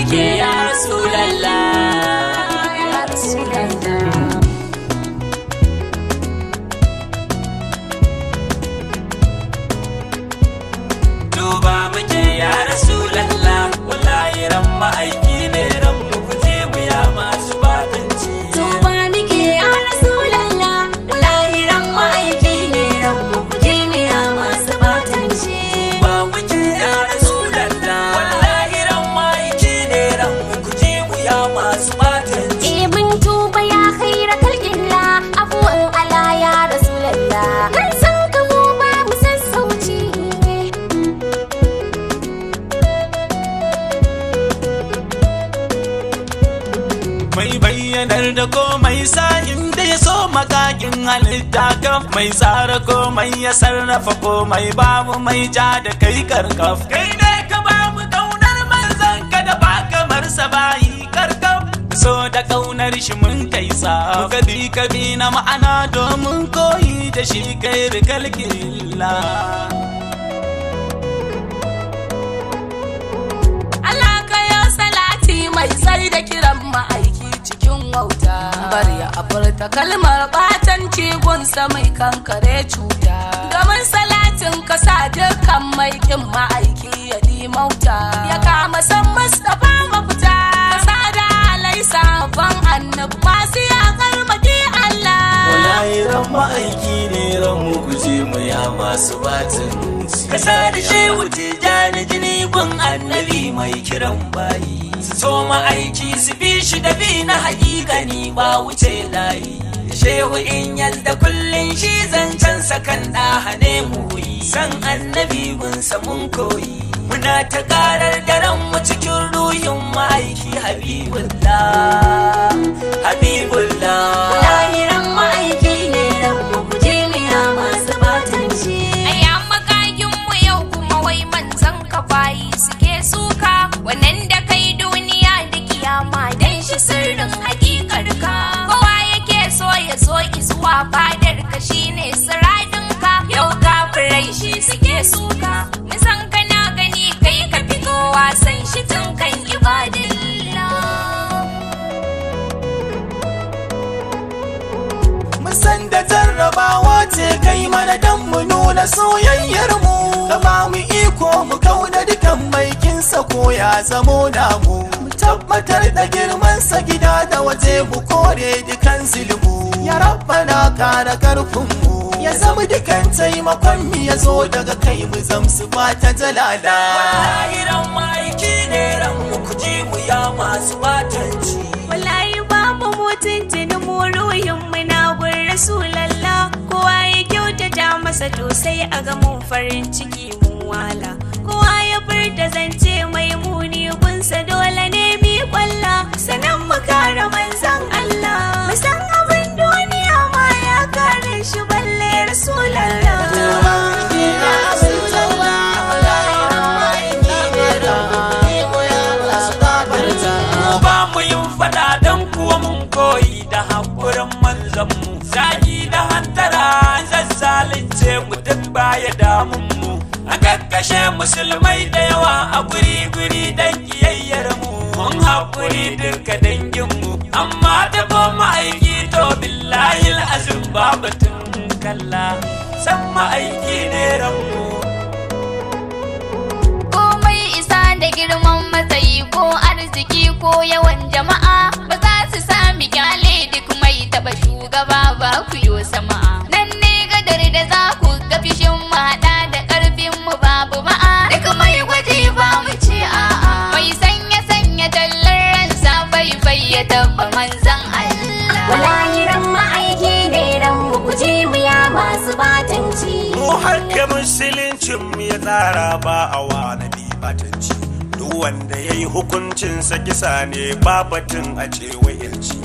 muke ya Rasulallah, ya Rasulallah. Duba muke ya Rasulallah, wallahi ran ma'aiki ne ran mu guje mu ya masu batanci. Tuba muke ya Rasulallah, wallahi ran ma'aiki ne ran mu guje mu ya masu batanci. Duba muke ya Rasulallah, wallahi ran ma'aiki ne ran mu guje mu ya masu batanci. Mun tuba ya khaira kalkillah, afuwan ala ya Rasulallah. Kan san ka mu ba mu sassauci. Mai bayyanar da komai sa'in da ya so makakin halitta kaf, mai tsara komai ya sarrafa komai, babu mai ja da kai karkaf. Kai ne ka ba mu kaunar manzan ka da ba kamar sa bayi karkaf, so da kaunar shi mun kai sa muka bi ka bi na ma'ana domin koyi da shi kai rikalkilla. Allah ka yi salati mai sai da kiran ma'aiki cikin wauta, bari ya furta kalmar batanci gunsa mai kankare cuta. Gamin salatin ka sa dukkan mai kin ma'aiki ya mauta, ya kama san Mustapha mafita, ka sa da alai sabon annabi masu yakar maki Allah. Wallahi ran ma'aiki ne ran mu guje mu ya masu batanci. Kasa da shehu tijani jini gun annabi mai kiran bayi, su so ma'aiki su bi shi da bi na hakikani ba wuce layi. Shehu in yalda kullum shi zancen sakan hane mu yi, san annabi gunsa mun koyi, muna ta karar daren mu cikin ruhin ma'aiki Habibullah, Habibullah. Wallahi ran ma'aiki ne ran mu guje mu ya masu batanci. Aya makayin mu yau kuma wai manzan ka bayi suke suka, wannan da kai duniya da kiyama dan shi sirrin hakikar ka. Kowa yake so ya zo zuwa fadar ka shine siradin ka, yau kafirai shi suke suka, mun san kana gani kai ka fito wasan shi tun kan ibadillah. Musan da jarrabawa ce kai mana dan mu nuna soyayyar mu, ka ba mu iko mu kauda dukan maikinsa ko ya zamo namu, mu tabbatar da girmansa gida da waje mu kore dukan zulmu. Ya rabbana kara karfin mu, ya zama dukan taimakon mu ya zo daga kai mu zamsu ba ta jalala. Wallahi ran ma'aiki ne ran mu kuji mu ya masu batanci. Wallahi ba mu mutuntuni mu ruhin mu na gun Rasulallah, kowa ya kyautata masa to sai a ga mun farin ciki mun wala. Kowa ya furta zance mai muni gunsa dole ne mi kwalla, sanan mu kare manzon Allah, mu san abin duniya ma ya kare shi balle Rasulallah. Ba mu yin fada don kuwa mun koyi da haƙurin manzanmu, zagi da hantara zazzalince mu duk baya damun mu, a kakkashe musulmai da yawa a guri-guri don kiyayyar mu, mun haƙuri duka danginmu, amma da ba ma'aiki to billahi azim babatun kalla, san ma'aiki ne ranmu. Komai isa da girman matsayi ko arziki ko yawan jama'a, ba za su sami kyale duk mai taba shugaba ba ku yo sama. Nan ne gadar da za ku ga fishin maɗa da ƙarfin mu babu ma'a, duk mai gwaji ba mu ce a'a, mai sanya tallar ransa bai ya taba manzan Allah. Wallahi ran ma'aiki ne ran mu guje mu ya masu batanci. Mu haka musuluncin mu ya tsara ba a wani batanci, duk wanda ya yi hukuncinsa kisa ne babatun a cewa yanci,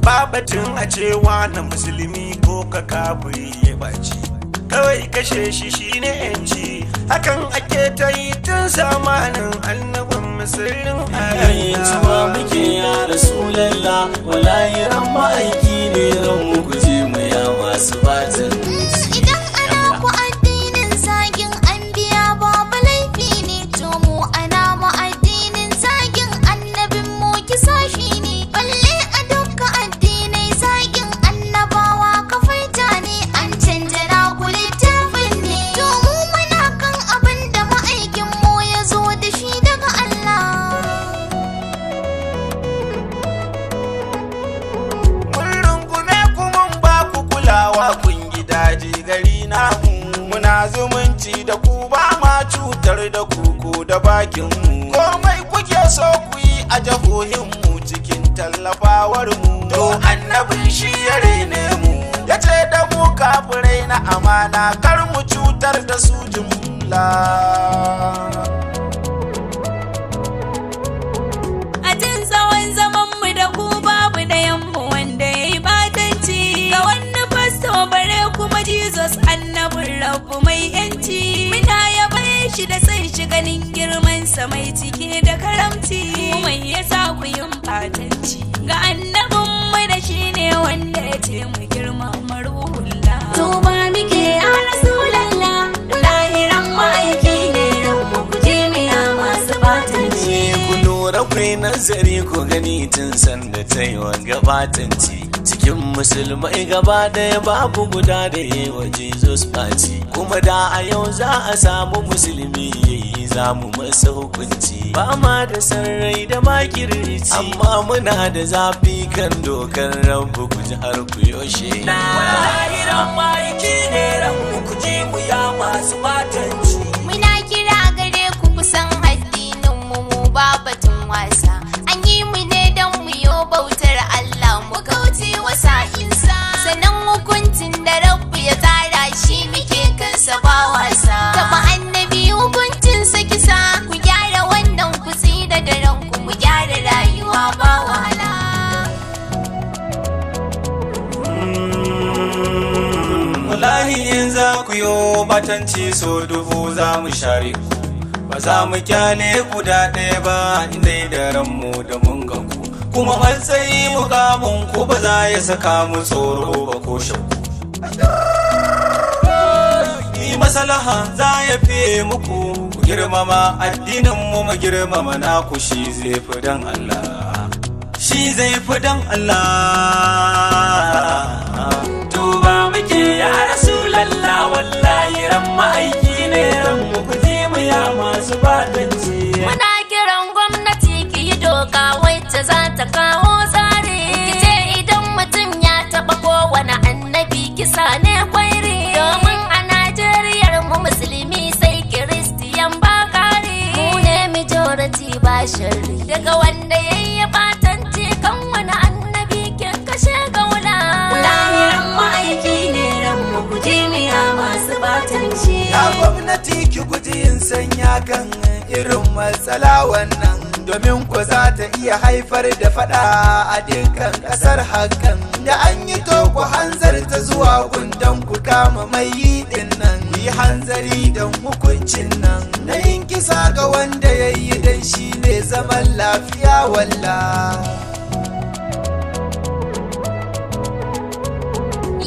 babatun a cewa na musulmi ko ka kafiri ya baci, kawai kashe shi shine yanci, hakan ake ta yi tun zamanin annabin musulun Tuba muke ya Rasulallah, wallahi ran ma'aiki ne ran mu guje mu ya masu batan. Idan ana ku addinin zagin an biya babu laifi ne, to mu ana mu addinin zagin annabi muna zumunci da ku ba ma cutar da ku ko da bakin mu komai kuke so ku yi a jahohin mu cikin tallafawar mu to annabin shi ya rene mu yace da mu kafirai na amana kar mu cutar da su jumla a jin tsawon zaman mu da ku babu ɗayan mu wanda yayi batanci ga wani fasto bare kuma Jesus annabin rabu mai yanci muna yabe shi da san shi ganin girman sa mai cike da karamci mai yasa ku yin batanci ga annabin mu da shi ne wanda ya ce mu girma maruhullah to ba muke ya rasulallah lahiran ma'aiki ne ran mu kuje mu ya masu batanci ku lura kai nazari ku gani tun sanda ta yi wa gabatanci cikin musulmai gaba daya babu guda da yi wa Jesus Fati kuma da a yau za a samu musulmi yayi za mu masa hukunci ba ma da sarrai da makirci amma muna da zafi kan dokar rabu ku ji har ku yoshe lahiran ma'aiki ne ran ku ji mu ya masu batanci muna kira gare ku kusan addinin mu ba batun wasa an yi mu ne don mu yo bautar Allah mu kauce wa sa'insa sannan hukuncin da rabbu ya tsara shi muke kansa ba wasa taba annabi hukuncin sa kisa ku gyara wannan ku tsira da ranku mu gyara rayuwa ba wahala wallahi in za ku yo batanci so dubu za mu share ba za mu kyale ku da ɗaya ba inda da ranmu da mun ga ku kuma matsayi mukamin ku ba za ya saka mu tsoro ba ko shakku ni masalaha za ya fiye muku ku girmama addinin mu girmama naku shi zai fi dan Allah shi zai fi dan Allah tuba muke ya rasulallah wallahi ran ma'aiki ne ran mu kuje mu ya masu batanci muna kiran gwamnati ki yi doka wacce za ta kawo tsari kice idan mutum ya taɓa kowane annabi kisa ne kwairi domin a Najeriyar mu musulmi sai kiristiyan ba kare mu ne majority ba shari daga wanda yayi batanci kan wani annabi kin kashe gaula lahiran ma'aiki ne ran mu kuje mu ya masu batanci ya gwamnati ki guji yin sanya kan irin matsala wannan domin ku za ta iya haifar da fada a dukkan kasar hakan da an yi to ku hanzarta zuwa gundan ku kama mai yi din nan yi hanzari don hukuncin nan na yin kisa ga wanda ya yi dan shi ne zaman lafiya walla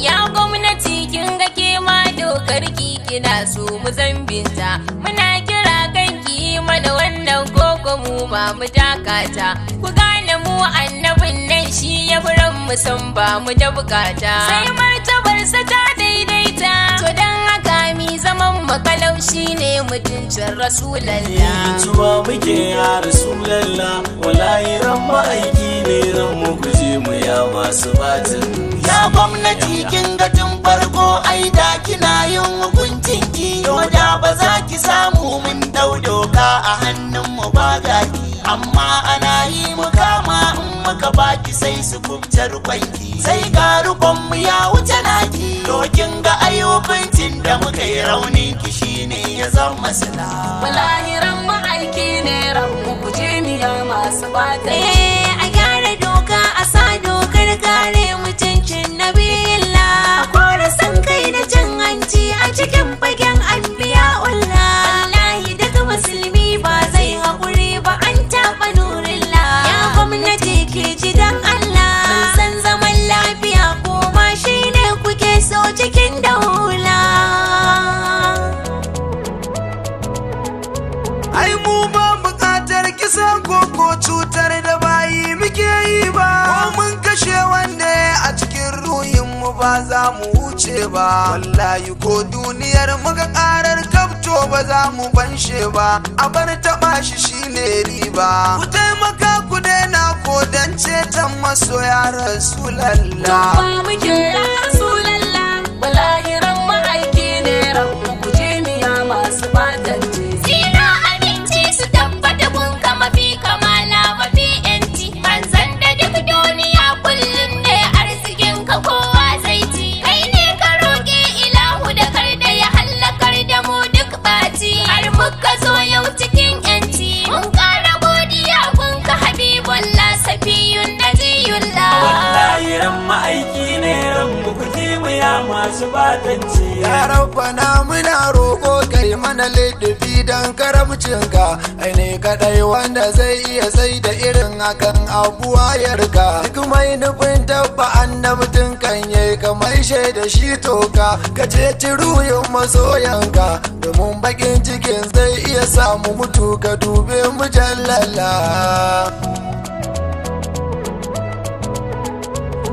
ya gwamnati kin ga ke ma dokar ki kina so mu zambinta muna kira kanki mana wannan koko mu ma mu dakata ku gane mu annabin nan shi ya buran mu san ba mu da bukata sai martabar sa ta daidaita to dan haka mi zaman makalau shine mutuncin rasulallah tuba muke ya rasulallah wallahi ran ma'aiki ne ran mu guje mu ya masu batin ya gwamnati kin ga tun farko ai da kina yin hukuncin ki da ba za ki samu mun dau doka a hannun mu ba gaki amma ana yi mu kama in muka baki sai su kubtar kwanki sai ga rukon mu ya wuce naki to kin ga ayyukancin da muka yi raunin ki shine ya zama sala wallahi ran ma'aiki ne ran mu kuje ni ya masu bata a gyara doka a sa dokar kare mutuncin nabiyilla kora san kai da cin hanci a cikin fagen anbiya wallahi daga musulmi ba zai haƙuri ba an taɓa nurilla ya gwamnati ke ji dan Allah mun san zaman lafiya ko ma shine kuke so cikin daula ai mu ba bukatar kisa ko cutar da bayi muke yi ba ko mun kashe wanda a cikin ruhin mu ba za mu wuce ba wallahi ko duniyar muka karar kafto ba za mu banshe ba a bar taɓa shi shine riba ku taimaka ku daina ko dan ceton masoya rasulallah ba muke ya rasulallah wallahi ran ma'aiki ne ran mu kuje mana littafi don karamcinka. Ai ne kadai wanda zai iya sai da irin hakan abuwa yarka. Duk mai nufin tabba annabtin kan yayi kamar shaida shi toka. Ka ceci ruhin masoyanka domin bakin cikin zai iya samu mutu, ka dube mu jallala.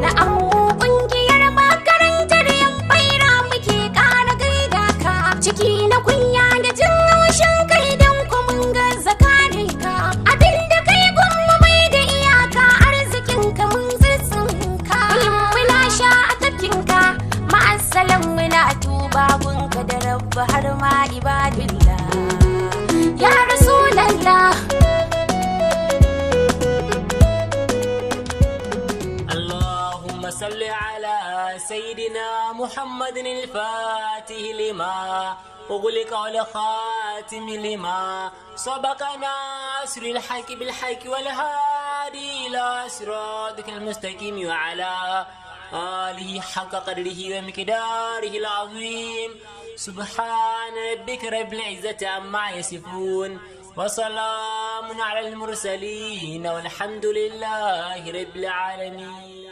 Na'am ƙungiyar makarantar yan baira muke ƙara gaida ka. Ciki na kunya da jin haushin kai don mun gaza kare ka. Abinda kai gwamma mai da iyaka, arzikin ka mun tsitsinka. Muna sha a tafkinka, ma'assalan muna tuba gunka da rabba har ma ibadillah. Ya Rasulallah. صل على سيدنا محمد الفاتح لما أغلق والخاتم لما سبق ناصر الحق بالحق والهادي إلى صراطك المستقيم وعلى آله حق قدره ومقداره العظيم. سبحان ربك رب العزة عما يصفون وسلام على المرسلين والحمد لله رب العالمين.